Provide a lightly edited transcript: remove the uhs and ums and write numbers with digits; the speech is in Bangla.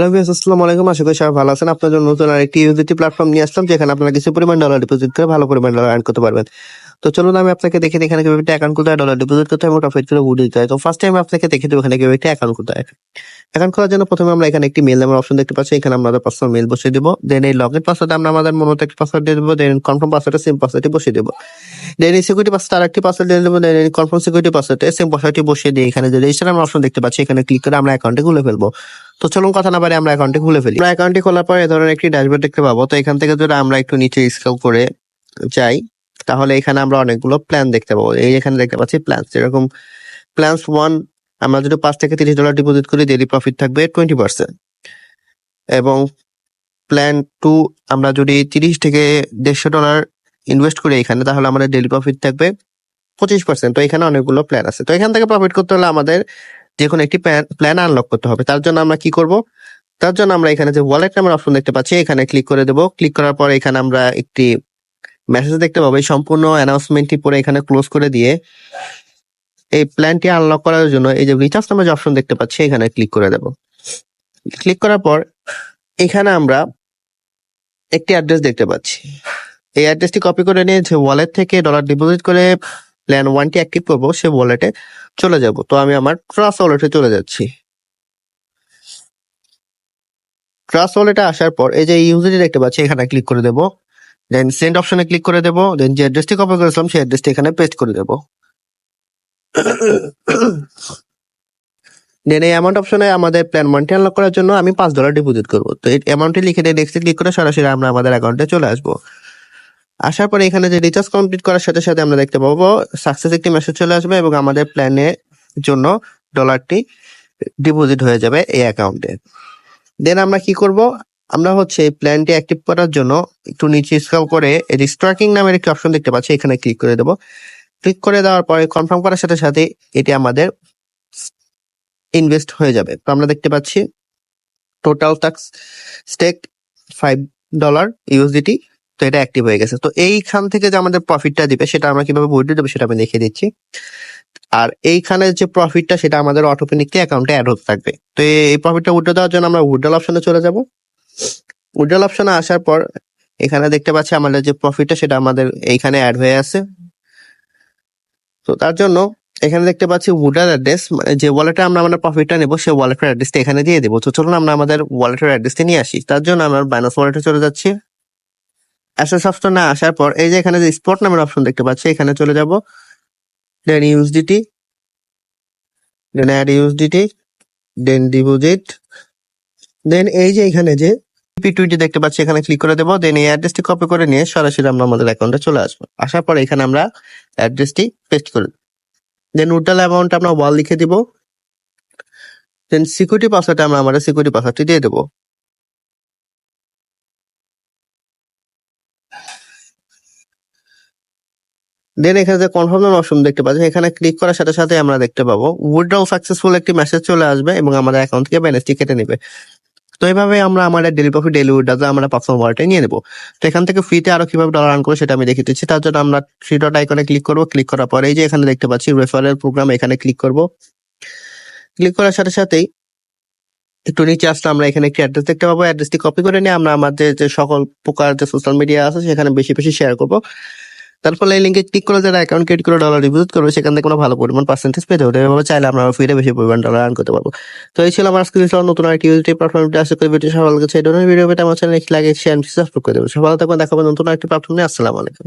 হ্যালো ভিউয়ার্স, আসসালামু আলাইকুম। আশা করি সবাই ভালো আছেন। আপনার জন্য নতুন আরেকটি ইউএসডিটি প্ল্যাটফর্ম নিয়ে আসলাম, যেখানে আপনারা কিছু পরিমাণ ডলার ডিপোজিট করে ভালো পরিমাণ ডলার আর্ন করতে পারবেন। তো চলুন আমি আপনাকে দেখে দিই এখানে কিভাবে একটা অ্যাকাউন্ট খুলতে হয়, ডলার ডিপোজিট করতে হয় এবং প্রফিট করে উঠে দিতে হয়। তো ফার্স্ট টাইম আপনাকে দেখে দেবো এখানে কিভাবে একটা অ্যাকাউন্ট খুলতে হয়। অ্যাকাউন্ট খোলার জন্য প্রথমে আমরা এখানে একটি মেইল নামের অপশন দেখতে পাচ্ছি। এখানে আমরা আমাদের পার্সোনাল মেইল বসিয়ে দিব। দেন এই লগইন পাসওয়ার্ড আমরা আমাদের মতো একটা পাসওয়ার্ড দিয়ে দেবো। দেন কনফার্ম পাসওয়ার্ডে সেম পাসওয়ার্ডটি বসিয়ে দেবো। দেন এই সিকিউরিটি পাসওয়ার্ড আরেকটি পাসওয়ার্ড দিয়ে দেবো। দেন এই কনফার্ম সিকিউরিটি পাসওয়ার্ডে সেম পাসওয়ার্ডটি বসিয়ে দিয়ে এখানে যে রেজিস্টার আমরা অপশন দেখতে পাচ্ছি, এখানে ক্লিক করে আমরা অ্যাকাউন্টে খুলে ফেলবো। তো চলুন কথা না বাড়িয়ে আমরা অ্যাকাউন্টে খুলে ফেলি। আমরা অ্যাকাউন্টটি খোলার পর এই ধরনের একটি ড্যাশবোর্ড দেখতে পাবো। তো এখান থেকে যদি আমরা একটু নিচে স্ক্রল করে যাই, তাহলে এখানে আমরা অনেকগুলো প্ল্যান দেখতে পাবো। এই এখানে দেখতে পাচ্ছি প্ল্যান, যেরকম প্ল্যান্স 1 আমরা যদি 5 থেকে $30 ডিপোজিট করি, ডেইলি প্রফিট থাকবে 20%। এবং প্ল্যান 2 আমরা যদি 30 থেকে $150 ইনভেস্ট করি এখানে, তাহলে আমাদের ডেইলি প্রফিট থাকবে 25%। তো এখানে অনেকগুলো প্ল্যান আছে। তো এখান থেকে প্রফিট করতে হলে আমাদের যে কোনো একটি প্ল্যান আনলক করতে হবে। তার জন্য আমরা কি করব? তার জন্য আমরা এখানে যে ওয়ালেট নামের অপশন দেখতে পাচ্ছি, এখানে ক্লিক করে দেব। ক্লিক করার পর এখানে আমরা একটি মেসেজ দেখতে পাবো। এই সম্পূর্ণ অ্যানাউন্সমেন্টটি পরে এখানে ক্লোজ করে দিয়ে এই প্ল্যানটি আনলক করার জন্য এই যে রিচার্জ নামের যে অপশন দেখতে পাচ্ছি, এখানে ক্লিক করে দেব। ক্লিক করার পর এখানে আমরা একটি অ্যাড্রেস দেখতে পাচ্ছি। এই অ্যাড্রেসটি কপি করে নিয়ে যে ওয়ালেট থেকে ডলার ডিপোজিট করে প্ল্যান 1টি অ্যাক্টিভ করবো, সে ওয়ালেটে চলে যাব। তো আমি আমার ট্রাস্ট ওয়ালেটে চলে যাচ্ছি। ট্রাস্ট ওয়ালেটে আসার পর এই যে ইউজারটি দেখতে পাচ্ছি, এখানে ক্লিক করে দেব। দেন সেন্ড অপশনে ক্লিক করে দেব। দেন যে অ্যাড্রেসটি কপি করেছিলাম সেই অ্যাড্রেসটি এখানে পেস্ট করে দেব। দেন এই অ্যামাউন্ট অপশনে আমাদের প্ল্যান 1টি আনলক করার জন্য আমি $5 ডিপোজিট করবো। তো এই অ্যামাউন্টটি লিখে দিয়ে নেক্সটে ক্লিক করে সরাসরি আমরা আমাদের অ্যাকাউন্টে চলে আসবো। আসার পরে এখানে যে রিচার্জ কমপ্লিট করার সাথে সাথে আমরা দেখতে পাবো সাকসেস একটি মেসেজ চলে আসবে এবং আমাদের প্ল্যানের জন্য ডলারটি ডিপোজিট হয়ে যাবে এই অ্যাকাউন্টে। দেন আমরা কি করব? আমরা হচ্ছে এই প্ল্যানটি অ্যাক্টিভ করার জন্য একটু নিচে স্ক্রল করে রিস্ট্রাকিং নামের একটি অপশন দেখতে পাচ্ছি, এখানে ক্লিক করে দেব। ক্লিক করে দেওয়ার পরে কনফার্ম করার সাথে সাথে এটি আমাদের ইনভেস্ট হয়ে যাবে। তো আমরা দেখতে পাচ্ছি টোটাল টাক্স স্টেক $5 ইউএসডিটি। তো এটা অ্যাক্টিভ হয়ে গেছে। তো এইখান থেকে যে আমাদের প্রফিটটা দিবে সেটা আমরা কিভাবে উইথড্র দেবো সেটা আমি দেখিয়ে দিচ্ছি। আর এইখানে যে প্রফিটটা সেটা আমাদের অটোমেটিকলি অ্যাকাউন্টে অ্যাড হতে থাকবে। তো এই প্রফিটটা উইথড্র দেওয়ার জন্য আমরা উইথড্রল অপশনে চলে যাব। উইথড্রল অপশনে আসার পর এখানে দেখতে পাচ্ছি আমাদের যে প্রফিটটা সেটা আমাদের এইখানে অ্যাড হয়ে আছে। তো তার জন্য এখানে দেখতে পাচ্ছি উইথড্রল অ্যাড্রেস, মানে যে ওয়ালেটে আমরা আমাদের প্রফিটটা নেবো সেই ওয়ালেটের অ্যাড্রেসটা এখানে দিয়ে দেবো। তো চলুন আমরা আমাদের ওয়ালেটের অ্যাড্রেসটি নিয়ে আসি। তার জন্য আমরা বাইন্যান্স ওয়ালেটে চলে যাচ্ছি। অ্যাসেস অপশনে আসার পর এই যে এখানে যে স্পট নামের অপশন দেখতে পাচ্ছি, এখানে চলে যাব। দেন ইউএসডিটি, দেন অ্যাড ইউএসডিটি, দেন ডিপোজিট। দেন এই যে এখানে যে P20 দেখতে পাচ্ছি, এখানে ক্লিক করে দেবো। দেন এই অ্যাড্রেসটি কপি করে নিয়ে সরাসরি আমরা আমাদের অ্যাকাউন্টে চলে আসবো। আসার পর এখানে আমরা অ্যাড্রেসটি পেস্ট করে দেব। দেন উইথড্রল অ্যামাউন্ট আমরা ওয়াল লিখে দিব। দেন সিকিউরিটি পাসওয়ার্ডে আমরা আমাদের সিকিউরিটি পাসওয়ার্ডটি দিয়ে দেবো। দেন এখানে যে কনফার্ম অপশন দেখতে পাচ্ছি, এখানে ক্লিক করার সাথে সাথে আমরা দেখতে পাবো উইথড্রল সাকসেসফুল একটি মেসেজ চলে আসবে এবং আমাদের অ্যাকাউন্ট থেকে ব্যালেন্সটি কেটে নেবে। তো এইভাবে আমরা আমাদের ডেইলি প্রফিট ডেইলি উইথড্রল আমরা পার্সোনাল ওয়ালেটে নিয়ে নেবো। তো এখান থেকে ফ্রিতে আরো কিভাবে ডলার আর্ন করবো সেটা আমি দেখিয়ে দিচ্ছি। তার জন্য আমরা থ্রি ডট আইকনে ক্লিক করবো। ক্লিক করার পরে এই যে এখানে দেখতে পাচ্ছি রেফারেল প্রোগ্রাম, এখানে ক্লিক করবো। ক্লিক করার সাথে সাথেই একটু নিচে আসলে আমরা এখানে একটি অ্যাড্রেস দেখতে পাবো। অ্যাড্রেসটি কপি করে নিয়ে আমরা আমাদের যে সকল প্রকার যে সোশ্যাল মিডিয়া আছে সেখানে বেশি বেশি শেয়ার করবো। তারপর এই লিঙ্কে ক্লিক করে যারা অ্যাকাউন্ট ক্রিয়েট করে ডলার ডিপোজিট করবে সেখান থেকে কোনো ভালো পরিমাণ পার্সেন্টেজ পেতে হবে। এভাবে চাইলে আমরা ফ্রিতে বেশি পরিমাণ ডলার আর্ন করতে পারবো। তো এই ছিল আমার আজকে নতুন একটা ইউটিউব প্ল্যাটফর্মটি। আশা করি ভিডিও সবার কাছে এই ধরনের ভিডিও পেতে আমার চ্যানেল লাইক শেয়ার সাবস্ক্রাইব করে দেবো। সবাই ভালো থাকবেন, দেখা হবে নতুন একটি প্ল্যাটফর্ম নিয়ে। আসসালামু আলাইকুম।